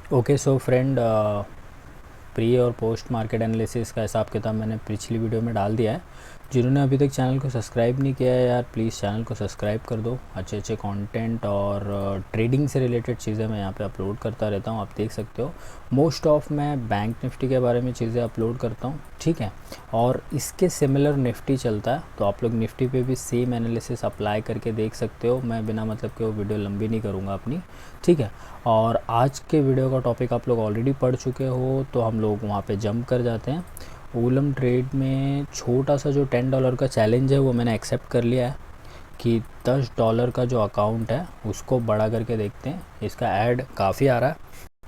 Okay so friend, pre और post market analysis का हिसाब किताब मैंने पिछली वीडियो में डाल दिया है। जिन्होंने अभी तक चैनल को सब्सक्राइब नहीं किया है यार, प्लीज़ चैनल को सब्सक्राइब कर दो। अच्छे अच्छे कंटेंट और ट्रेडिंग से रिलेटेड चीज़ें मैं यहाँ पे अपलोड करता रहता हूँ, आप देख सकते हो। मोस्ट ऑफ मैं बैंक निफ्टी के बारे में चीज़ें अपलोड करता हूँ, ठीक है। और इसके सिमिलर निफ्टी चलता है, तो आप लोग निफ्टी पे भी सेम एनालिसिस अप्लाई करके देख सकते हो। मैं बिना मतलब के वो वीडियो लंबी नहीं करूँगा अपनी, ठीक है। और आज के वीडियो का टॉपिक आप लोग ऑलरेडी पढ़ चुके हो, तो हम लोग वहाँ पे जंप कर जाते हैं। ओलम ट्रेड में छोटा सा जो $10 का चैलेंज है वो मैंने एक्सेप्ट कर लिया है कि $10 का जो अकाउंट है उसको बड़ा करके देखते हैं। इसका ऐड काफ़ी आ रहा है,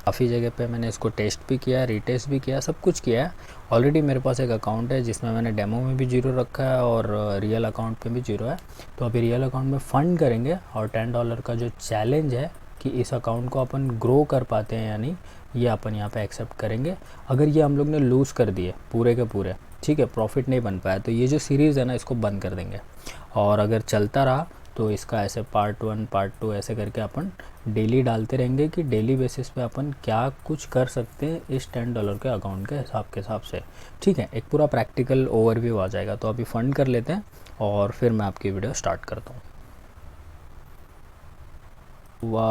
काफ़ी जगह पे मैंने इसको टेस्ट भी किया, रीटेस्ट भी किया, सब कुछ किया है। ऑलरेडी मेरे पास एक अकाउंट है जिसमें मैंने डेमो में भी जीरो रखा है और रियल अकाउंट पे भी जीरो है। तो अभी रियल अकाउंट में फ़ंड करेंगे और $10 का जो चैलेंज है कि इस अकाउंट को अपन ग्रो कर पाते हैं या नहीं, ये अपन यहाँ पे एक्सेप्ट करेंगे। अगर ये हम लोग ने लूज़ कर दिए पूरे के पूरे, ठीक है, प्रॉफिट नहीं बन पाया, तो ये जो सीरीज़ है ना इसको बंद कर देंगे। और अगर चलता रहा तो इसका ऐसे पार्ट 1 पार्ट 2 ऐसे करके अपन डेली डालते रहेंगे कि डेली बेसिस पे अपन क्या कुछ कर सकते हैं इस $10 के अकाउंट के हिसाब से, ठीक है। एक पूरा प्रैक्टिकल ओवरव्यू आ जाएगा। तो अभी फ़ंड कर लेते हैं और फिर मैं आपकी वीडियो स्टार्ट करता हूँ।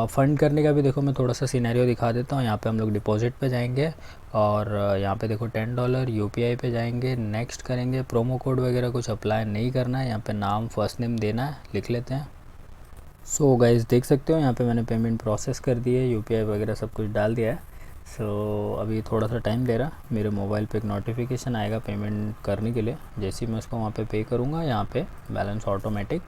फ़ंड करने का भी देखो, मैं थोड़ा सा सिनेरियो दिखा देता हूँ। यहाँ पे हम लोग डिपॉजिट पे जाएंगे और यहाँ पे देखो $10 यूपीआई पे जाएंगे, नेक्स्ट करेंगे। प्रोमो कोड वगैरह कुछ अप्लाई नहीं करना है, यहाँ पे नाम फर्स्ट नेम देना है, लिख लेते हैं। सो गाइस देख सकते हो यहाँ पे मैंने पेमेंट प्रोसेस कर दी है, यूपीआई वगैरह सब कुछ डाल दिया है। अभी थोड़ा सा टाइम ले रहा, मेरे मोबाइल पे एक नोटिफिकेशन आएगा पेमेंट करने के लिए। जैसे ही मैं उसको वहाँ पे पे करूँगा, यहाँ पे बैलेंस ऑटोमेटिक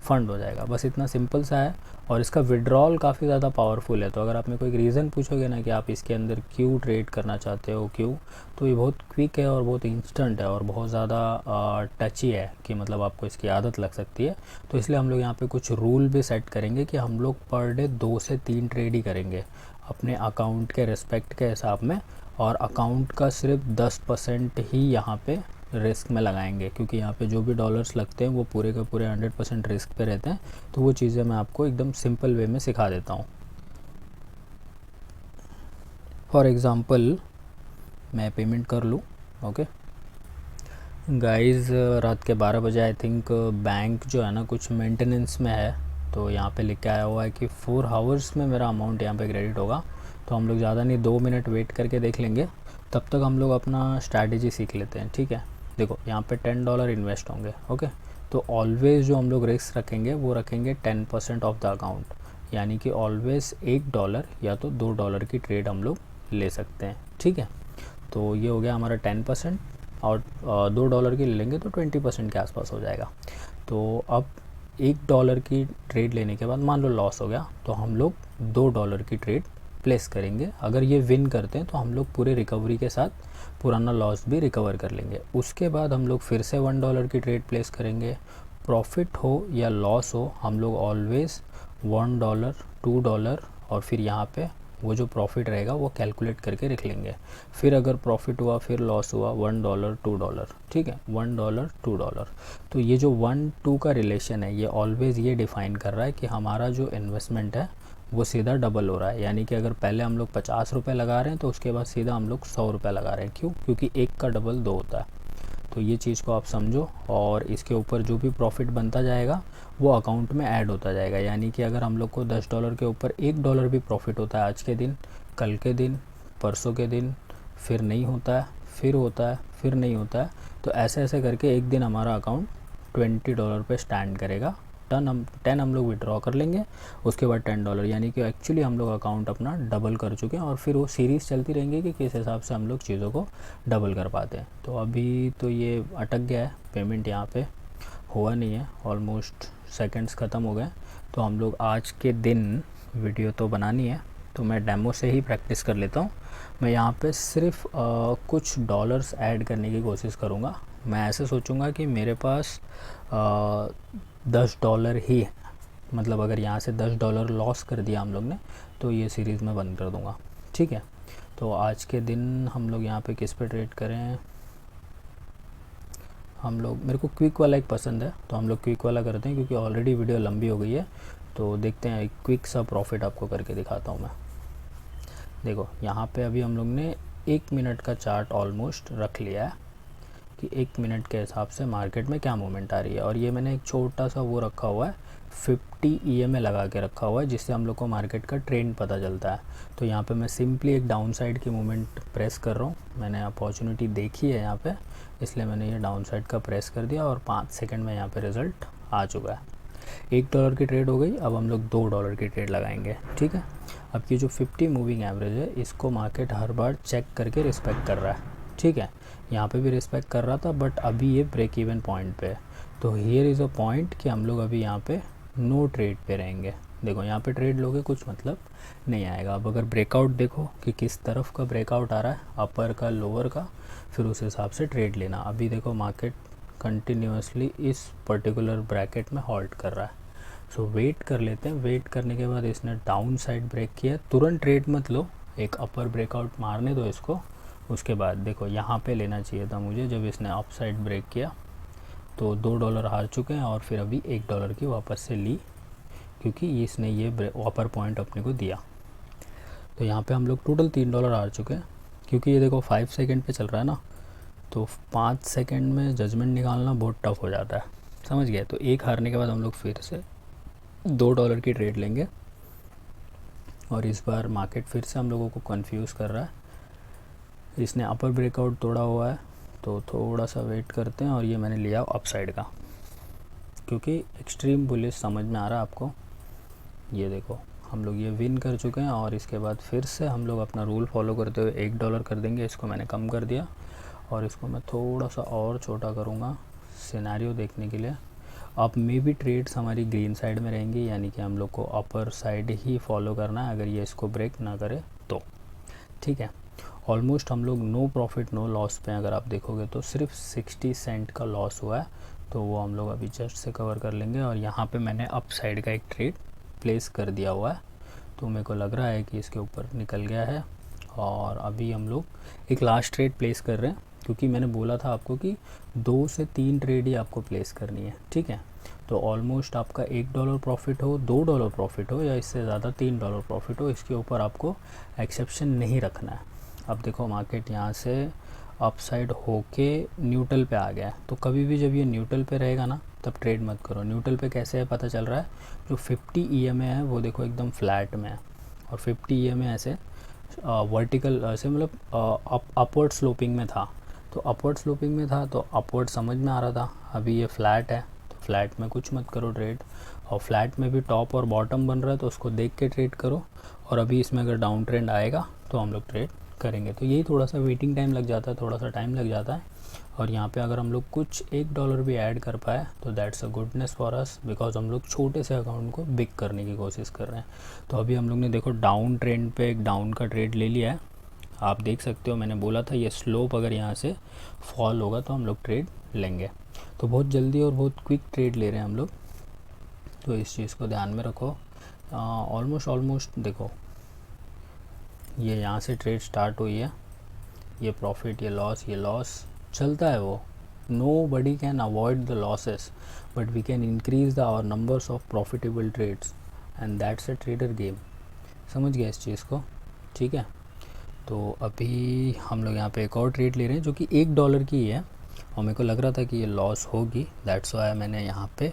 फ़ंड हो जाएगा। बस इतना सिंपल सा है। और इसका विड्रॉल काफ़ी ज़्यादा पावरफुल है। तो अगर आप मेरे को एक रीज़न पूछोगे ना कि आप इसके अंदर क्यों ट्रेड करना चाहते हो, क्यों, तो ये बहुत क्विक है और बहुत इंस्टेंट है और बहुत ज़्यादा टची है कि मतलब आपको इसकी आदत लग सकती है। तो इसलिए हम लोग यहाँ पे कुछ रूल भी सेट करेंगे कि हम लोग पर डे 2 से 3 ट्रेड ही करेंगे अपने अकाउंट के रिस्पेक्ट के हिसाब में। और अकाउंट का सिर्फ 10% ही यहाँ पे रिस्क में लगाएंगे, क्योंकि यहाँ पे जो भी डॉलर्स लगते हैं वो पूरे के पूरे 100% रिस्क पे रहते हैं। तो वो चीज़ें मैं आपको एकदम सिंपल वे में सिखा देता हूँ। फॉर एग्ज़ाम्पल मैं पेमेंट कर लूँ, ओके गाइस। रात के 12 बजे आई थिंक बैंक जो है ना कुछ मेंटेनेंस में है। तो यहाँ पे लिख के आया हुआ है कि 4 आवर्स में मेरा अमाउंट यहाँ पे क्रेडिट होगा। तो हम लोग ज़्यादा नहीं, 2 मिनट वेट करके देख लेंगे। तब तक हम लोग अपना स्ट्रैटेजी सीख लेते हैं, ठीक है। देखो यहाँ पे $10 इन्वेस्ट होंगे, ओके। तो ऑलवेज़ जो हम लोग रिस्क रखेंगे वो रखेंगे 10% ऑफ द अकाउंट, यानी कि ऑलवेज़ $1 या तो $2 की ट्रेड हम लोग ले सकते हैं, ठीक है। तो ये हो गया हमारा 10%। और $2 की ले लेंगे तो 20% के आसपास हो जाएगा। तो अब $1 की ट्रेड लेने के बाद मान लो लॉस हो गया, तो हम लोग $2 की ट्रेड प्लेस करेंगे। अगर ये विन करते हैं तो हम लोग पूरे रिकवरी के साथ पुराना लॉस भी रिकवर कर लेंगे। उसके बाद हम लोग फिर से $1 की ट्रेड प्लेस करेंगे। प्रॉफिट हो या लॉस हो, हम लोग ऑलवेज़ $1 $2 और फिर यहाँ पे वो जो प्रॉफिट रहेगा वो कैलकुलेट करके रख लेंगे। फिर अगर प्रॉफिट हुआ फिर लॉस हुआ, $1 $2, ठीक है, $1 $2। तो ये जो 1-2 का रिलेशन है ये ऑलवेज़ ये डिफ़ाइन कर रहा है कि हमारा जो इन्वेस्टमेंट है वो सीधा डबल हो रहा है। यानी कि अगर पहले हम लोग ₹50 लगा रहे हैं तो उसके बाद सीधा हम लोग ₹100 लगा रहे हैं। क्यों? क्योंकि एक का डबल दो होता है। तो ये चीज़ को आप समझो। और इसके ऊपर जो भी प्रॉफिट बनता जाएगा वो अकाउंट में ऐड होता जाएगा। यानी कि अगर हम लोग को $10 के ऊपर $1 भी प्रॉफिट होता है आज के दिन, कल के दिन, परसों के दिन, फिर नहीं होता है, फिर होता है, फिर नहीं होता है, तो ऐसे ऐसे करके एक दिन हमारा अकाउंट $20 पे स्टैंड करेगा। 10 हम लोग विड्रॉ कर लेंगे, उसके बाद $10, यानी कि एक्चुअली हम लोग अकाउंट अपना डबल कर चुके हैं। और फिर वो सीरीज़ चलती रहेंगी कि किस हिसाब से हम लोग चीज़ों को डबल कर पाते हैं। तो अभी तो ये अटक गया है, पेमेंट यहाँ पे हुआ नहीं है, ऑलमोस्ट सेकंड्स ख़त्म हो गए। तो हम लोग आज के दिन वीडियो तो बनानी है, तो मैं डेमो से ही प्रैक्टिस कर लेता हूँ। मैं यहाँ पे सिर्फ कुछ डॉलर्स ऐड करने की कोशिश करूँगा। मैं ऐसे सोचूंगा कि मेरे पास $10 ही है। मतलब अगर यहाँ से $10 लॉस कर दिया हम लोग ने तो ये सीरीज़ में बंद कर दूँगा, ठीक है। तो आज के दिन हम लोग यहाँ पे किस पे ट्रेड करें, हम लोग, मेरे को क्विक वाला एक पसंद है तो हम लोग क्विक वाला करते हैं, क्योंकि ऑलरेडी वीडियो लंबी हो गई है। तो देखते हैं, एक क्विक सा प्रॉफिट आपको करके दिखाता हूँ मैं। देखो यहाँ पे अभी हम लोग ने 1 मिनट का चार्ट ऑलमोस्ट रख लिया है कि 1 मिनट के हिसाब से मार्केट में क्या मूवमेंट आ रही है। और ये मैंने एक छोटा सा वो रखा हुआ है 50 EMA लगा के रखा हुआ है, जिससे हम लोग को मार्केट का ट्रेंड पता चलता है। तो यहाँ पे मैं सिंपली एक डाउन साइड की मूवमेंट प्रेस कर रहा हूँ। मैंने अपॉर्चुनिटी देखी है यहाँ पे, इसलिए मैंने ये डाउन साइड का प्रेस कर दिया और 5 सेकंड में यहाँ पे रिज़ल्ट आ चुका है। $1 की ट्रेड हो गई। अब हम लोग $2 की ट्रेड लगाएंगे, ठीक है। अब की जो 50 मूविंग एवरेज है, इसको मार्केट हर बार चेक करके रिस्पेक्ट कर रहा है, ठीक है। यहाँ पे भी रिस्पेक्ट कर रहा था, बट अभी ये ब्रेक इवन पॉइंट पे है। तो हियर इज़ अ पॉइंट कि हम लोग अभी यहाँ पे नो ट्रेड पे रहेंगे। देखो यहाँ पे ट्रेड लोगे कुछ मतलब नहीं आएगा। अब अगर ब्रेकआउट देखो कि किस तरफ का ब्रेकआउट आ रहा है, अपर का लोअर का, फिर उस हिसाब से ट्रेड लेना। अभी देखो मार्केट कंटिन्यूसली इस पर्टिकुलर ब्रैकेट में हॉल्ट कर रहा है। सो वेट कर लेते हैं। वेट करने के बाद इसने डाउन साइड ब्रेक किया, तुरंत ट्रेड मत लो, एक अपर ब्रेकआउट मारने दो इसको। उसके बाद देखो यहाँ पे लेना चाहिए था मुझे, जब इसने अप साइड ब्रेक किया तो $2 हार चुके हैं और फिर अभी $1 की वापस से ली, क्योंकि इसने ये अपर पॉइंट अपने को दिया। तो यहाँ पे हम लोग टोटल $3 हार चुके हैं, क्योंकि ये देखो 5 सेकंड पे चल रहा है ना, तो 5 सेकंड में जजमेंट निकालना बहुत टफ हो जाता है, समझ गए। तो एक हारने के बाद हम लोग फिर से $2 की ट्रेड लेंगे। और इस बार मार्केट फिर से हम लोगों को कंफ्यूज कर रहा है। इसने अपर ब्रेकआउट तोड़ा हुआ है, तो थोड़ा सा वेट करते हैं। और ये मैंने लिया अप साइड का, क्योंकि एक्सट्रीम बुलिश समझ में आ रहा है आपको। ये देखो हम लोग ये विन कर चुके हैं। और इसके बाद फिर से हम लोग अपना रूल फॉलो करते हुए $1 कर देंगे। इसको मैंने कम कर दिया और इसको मैं थोड़ा सा और छोटा करूँगा सिनेरियो देखने के लिए। अब मे भी ट्रेड्स हमारी ग्रीन साइड में रहेंगी, यानी कि हम लोग को अपर साइड ही फॉलो करना है अगर ये इसको ब्रेक ना करे तो, ठीक है। ऑलमोस्ट हम लोग नो प्रॉफिट नो लॉस पे, अगर आप देखोगे तो सिर्फ 60 सेंट का लॉस हुआ है, तो वो हम लोग अभी जस्ट से कवर कर लेंगे। और यहाँ पे मैंने अप साइड का एक ट्रेड प्लेस कर दिया हुआ है, तो मेरे को लग रहा है कि इसके ऊपर निकल गया है। और अभी हम लोग एक लास्ट ट्रेड प्लेस कर रहे हैं, क्योंकि मैंने बोला था आपको कि 2 से 3 ट्रेड ही आपको प्लेस करनी है, ठीक है। तो ऑलमोस्ट आपका $1 प्रॉफिट हो, $2 प्रॉफिट हो, या इससे ज़्यादा $3 प्रॉफिट हो, इसके ऊपर आपको एक्सेप्शन नहीं रखना है। अब देखो मार्केट यहाँ से अप साइड होके न्यूट्रल पे आ गया है, तो कभी भी जब ये न्यूट्रल पे रहेगा ना, तब ट्रेड मत करो। न्यूट्रल पे कैसे है पता चल रहा है, जो 50 EMA है वो देखो एकदम फ्लैट में है, और 50 EMA ऐसे वर्टिकल ऐसे मतलब अपवर्ड स्लोपिंग में था। तो अपवर्ड स्लोपिंग में था तो अपवर्ड समझ में आ रहा था। अभी ये फ्लैट है, तो फ्लैट में कुछ मत करो ट्रेड। और फ्लैट में भी टॉप और बॉटम बन रहा है, तो उसको देख के ट्रेड करो। और अभी इसमें अगर डाउन ट्रेंड आएगा तो हम लोग ट्रेड करेंगे। तो यही थोड़ा सा वेटिंग टाइम लग जाता है, थोड़ा सा टाइम लग जाता है। और यहाँ पे अगर हम लोग कुछ $1 भी ऐड कर पाए तो that's a goodness for us, because हम लोग छोटे से अकाउंट को बिग करने की कोशिश कर रहे हैं। तो अभी हम लोग ने देखो डाउन ट्रेंड पे एक डाउन का ट्रेड ले लिया है। आप देख सकते हो, मैंने बोला था ये स्लोप अगर यहाँ से फॉल होगा तो हम लोग ट्रेड लेंगे। तो बहुत जल्दी और बहुत क्विक ट्रेड ले रहे हैं हम लोग, तो इस चीज़ को ध्यान में रखो। ऑलमोस्ट देखो ये यहाँ से ट्रेड स्टार्ट हुई है, ये प्रॉफिट, ये लॉस चलता है। वो nobody can avoid the losses, but we can increase the our numbers of profitable trades, and that's a trader game. समझ गया इस चीज़ को, ठीक है। तो अभी हम लोग यहाँ पे एक और ट्रेड ले रहे हैं जो कि $1 की ही है, और मेरे को लग रहा था कि ये लॉस होगी, दैट्स वाई मैंने यहाँ पे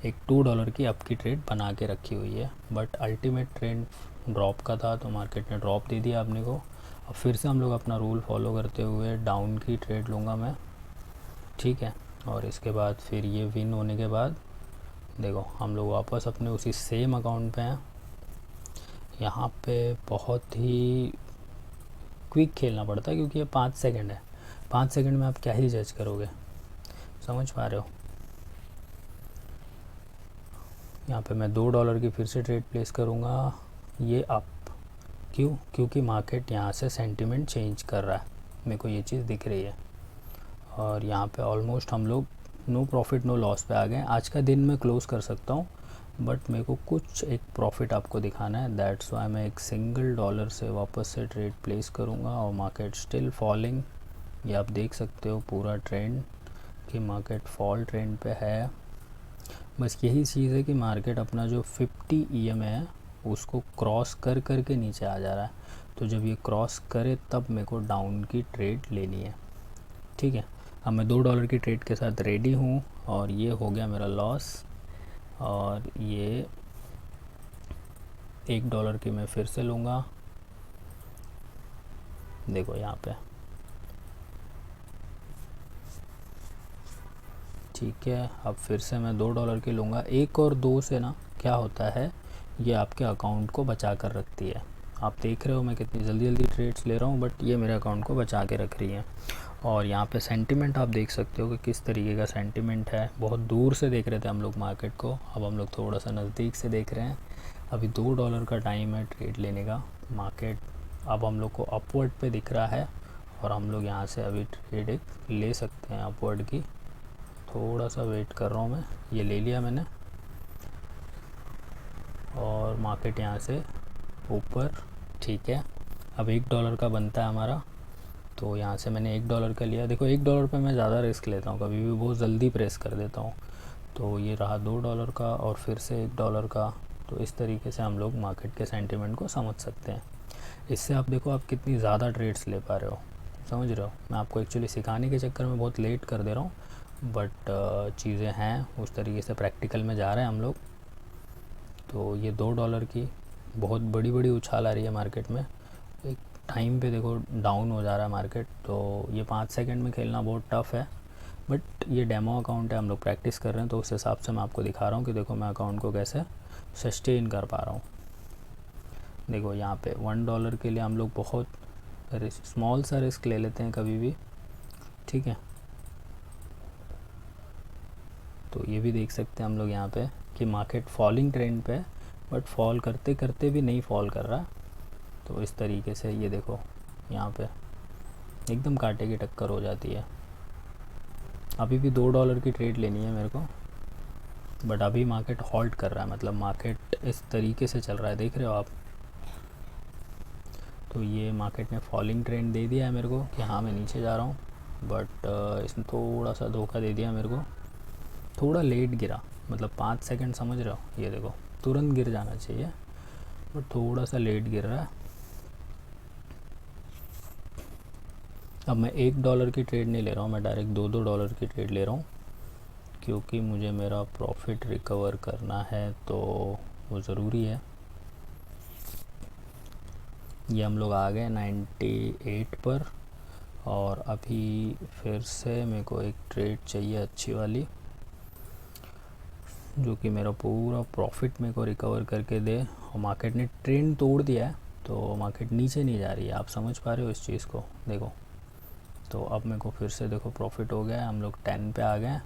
एक $2 की अप की ट्रेड बना के रखी हुई है। बट अल्टीमेट ट्रेंड ड्रॉप का था, तो मार्केट ने ड्रॉप दे दिया अपने को। अब फिर से हम लोग अपना रूल फॉलो करते हुए डाउन की ट्रेड लूँगा मैं, ठीक है। और इसके बाद फिर ये विन होने के बाद देखो हम लोग वापस अपने उसी सेम अकाउंट पे हैं। यहाँ पे बहुत ही क्विक खेलना पड़ता है, क्योंकि ये 5 सेकंड है। 5 सेकंड में आप क्या ही जज करोगे, समझ पा रहे हो। यहाँ पे मैं $2 की फिर से ट्रेड प्लेस करूँगा, ये अप। क्योंकि मार्केट यहाँ से सेंटिमेंट चेंज कर रहा है, मेरे को ये चीज़ दिख रही है। और यहाँ पे ऑलमोस्ट हम लोग नो प्रॉफिट नो लॉस पे आ गए। आज का दिन मैं क्लोज़ कर सकता हूँ, बट मेरे को कुछ एक प्रॉफिट आपको दिखाना है, दैट्स वाई मैं एक $1 से वापस से ट्रेड प्लेस करूँगा। और मार्केट स्टिल फॉलिंग, ये आप देख सकते हो पूरा ट्रेंड कि मार्केट फॉल ट्रेंड पे है। बस यही चीज़ है कि मार्केट अपना जो 50 EMA है उसको क्रॉस कर के नीचे आ जा रहा है। तो जब ये क्रॉस करे तब मेरे को डाउन की ट्रेड लेनी है, ठीक है। अब मैं $2 की ट्रेड के साथ रेडी हूँ और ये हो गया मेरा लॉस, और ये $1 की मैं फिर से लूँगा, देखो यहाँ पे, ठीक है। अब फिर से मैं $2 की लूँगा। 1 और 2 से ना क्या होता है, ये आपके अकाउंट को बचा कर रखती है। आप देख रहे हो मैं कितनी जल्दी जल्दी ट्रेड्स ले रहा हूँ, बट ये मेरे अकाउंट को बचा के रख रही है। और यहाँ पे सेंटिमेंट आप देख सकते हो कि किस तरीके का सेंटिमेंट है। बहुत दूर से देख रहे थे हम लोग मार्केट को, अब हम लोग थोड़ा सा नज़दीक से देख रहे हैं। अभी $2 का टाइम है ट्रेड लेने का। मार्केट अब हम लोग को अपवर्ड पे दिख रहा है और हम लोग यहाँ से अभी ट्रेड एक ले सकते हैं अपवर्ड की। थोड़ा सा वेट कर रहा हूँ मैं, ये ले लिया मैंने और मार्केट यहाँ से ऊपर, ठीक है। अब $1 का बनता है हमारा, तो यहाँ से मैंने $1 का लिया। देखो $1 पे मैं ज़्यादा रिस्क लेता हूँ, कभी भी बहुत जल्दी प्रेस कर देता हूँ। तो ये रहा $2 का और फिर से $1 का। तो इस तरीके से हम लोग मार्केट के सेंटिमेंट को समझ सकते हैं। इससे आप देखो आप कितनी ज़्यादा ट्रेड्स ले पा रहे हो, समझ रहे हो। मैं आपको एक्चुअली सिखाने के चक्कर में बहुत लेट कर दे रहा हूँ, बट चीज़ें हैं उस तरीके से, प्रैक्टिकल में जा रहे हैं हम लोग। तो ये $2 की बहुत बड़ी बड़ी उछाल आ रही है मार्केट में। एक टाइम पे देखो डाउन हो जा रहा है मार्केट, तो ये 5 सेकंड में खेलना बहुत टफ़ है। बट ये डेमो अकाउंट है, हम लोग प्रैक्टिस कर रहे हैं, तो उस हिसाब से मैं आपको दिखा रहा हूँ कि देखो मैं अकाउंट को कैसे सस्टेन कर पा रहा हूँ। देखो यहाँ पे $1 के लिए हम लोग बहुत स्मॉल सा रिस्क ले लेते हैं कभी भी, ठीक है। तो ये भी देख सकते हैं हम लोग यहाँ पे कि मार्केट फॉलिंग ट्रेंड पे, बट फॉल करते करते भी नहीं फॉल कर रहा। तो इस तरीके से ये देखो यहाँ पे एकदम कांटे की टक्कर हो जाती है। अभी भी $2 की ट्रेड लेनी है मेरे को, बट अभी मार्केट हॉल्ट कर रहा है, मतलब मार्केट इस तरीके से चल रहा है, देख रहे हो आप। तो ये मार्केट ने फॉलिंग ट्रेंड दे दिया है मेरे को कि हाँ मैं नीचे जा रहा हूँ, बट इसने थोड़ा सा धोखा दे दिया मेरे को। थोड़ा लेट गिरा, मतलब 5 सेकंड, समझ रहे हो। ये देखो तुरंत गिर जाना चाहिए, बट थोड़ा सा लेट गिर रहा है। अब मैं $1 की ट्रेड नहीं ले रहा हूँ, मैं डायरेक्ट $2 की ट्रेड ले रहा हूँ, क्योंकि मुझे मेरा प्रॉफिट रिकवर करना है, तो वो ज़रूरी है। ये हम लोग आ गए 98 पर, और अभी फिर से मेरे को एक ट्रेड चाहिए अच्छी वाली, जो कि मेरा पूरा प्रॉफिट मेरे को रिकवर करके दे। और मार्केट ने ट्रेंड तोड़ दिया है, तो मार्केट नीचे नहीं जा रही है, आप समझ पा रहे हो इस चीज़ को, देखो। तो अब मेरे को फिर से देखो प्रॉफिट हो गया है, हम लोग 10 पे आ गए।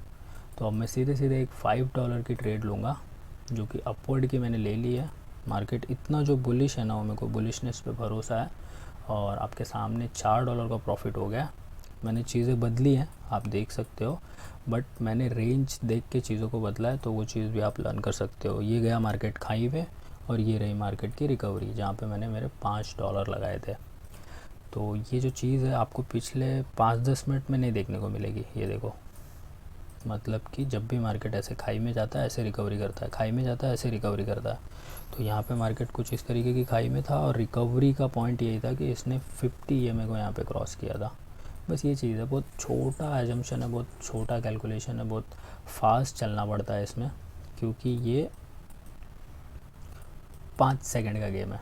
तो अब मैं सीधे सीधे एक $5 की ट्रेड लूँगा, जो कि अपवर्ड की मैंने ले ली है। मार्केट इतना जो बुलिश है ना, वो मेरे को बुलिशनेस पे भरोसा है। और आपके सामने $4 का प्रॉफिट हो गया। मैंने चीज़ें बदली हैं, आप देख सकते हो, बट मैंने रेंज देख के चीज़ों को बदला है, तो वो चीज़ भी आप लर्न कर सकते हो। ये गया मार्केट खाई पे, और ये रही मार्केट की रिकवरी, जहाँ पे मैंने मेरे $5 लगाए थे। तो ये जो चीज़ है आपको पिछले 5-10 मिनट में नहीं देखने को मिलेगी। ये देखो, मतलब कि जब भी मार्केट ऐसे खाई में जाता है ऐसे रिकवरी करता है, खाई में जाता है ऐसे रिकवरी करता है। तो यहाँ पे मार्केट कुछ इस तरीके की खाई में था, और रिकवरी का पॉइंट यही था कि इसने 50 EMA को यहाँ पे क्रॉस किया था। बस ये चीज़ है, बहुत छोटा एजम्पशन है, बहुत छोटा कैलकुलेशन है, बहुत फास्ट चलना पड़ता है इसमें, क्योंकि ये 5 सेकंड का गेम है।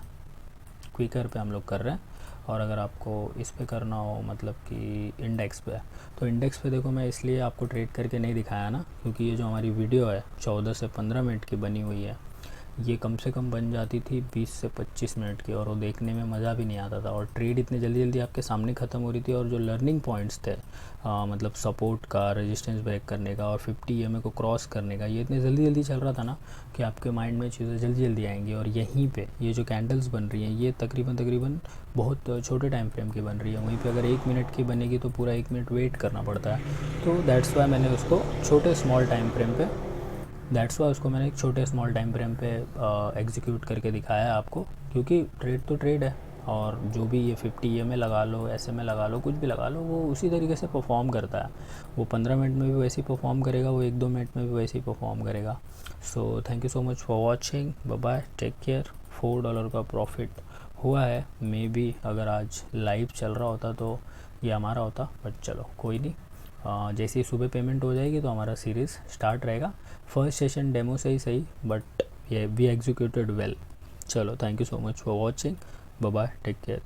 क्विकर पे हम लोग कर रहे हैं। और अगर आपको इस पे करना हो, मतलब कि इंडेक्स पे, तो इंडेक्स पे देखो मैं इसलिए आपको ट्रेड करके नहीं दिखाया ना, क्योंकि ये जो हमारी वीडियो है 14 से 15 मिनट की बनी हुई है, ये कम से कम बन जाती थी 20 से 25 मिनट की, और वो देखने में मज़ा भी नहीं आता था, और ट्रेड इतनी जल्दी जल्दी आपके सामने ख़त्म हो रही थी। और जो लर्निंग पॉइंट्स थे, मतलब सपोर्ट का, रेजिस्टेंस ब्रेक करने का और 50 EMA को क्रॉस करने का, ये इतने जल्दी जल्दी चल रहा था ना कि आपके माइंड में चीज़ें जल्दी जल्दी आएंगी। और यहीं पे ये जो कैंडल्स बन रही हैं, ये तकरीबन बहुत छोटे टाइम फ्रेम की बन रही है। वहीं पे अगर 1 मिनट की बनेगी तो पूरा 1 मिनट वेट करना पड़ता है। तो दैट्स वाई मैंने उसको छोटे स्मॉल टाइम फ्रेम पे एक छोटे स्मॉल टाइम फ्रेम पे एग्जीक्यूट करके दिखाया है आपको, क्योंकि ट्रेड तो ट्रेड है। और जो भी ये 50 EMA लगा लो, SMA लगा लो, कुछ भी लगा लो, वो उसी तरीके से परफॉर्म करता है। वो 15 मिनट में भी वैसे ही परफॉर्म करेगा, वो 1-2 मिनट में भी वैसे ही परफॉर्म करेगा। So thank you so much for watching, bye bye, take care. $4 का प्रॉफिट हुआ है। मे बी अगर आज लाइव चल रहा होता तो ये हमारा होता, बट चलो कोई नहीं। जैसे ही सुबह पेमेंट हो जाएगी तो हमारा सीरीज़ स्टार्ट रहेगा। फर्स्ट सेशन डेमो से ही सही, बट ये वी एग्जीक्यूटेड वेल। चलो, thank you so much for watching. Bye bye, take care.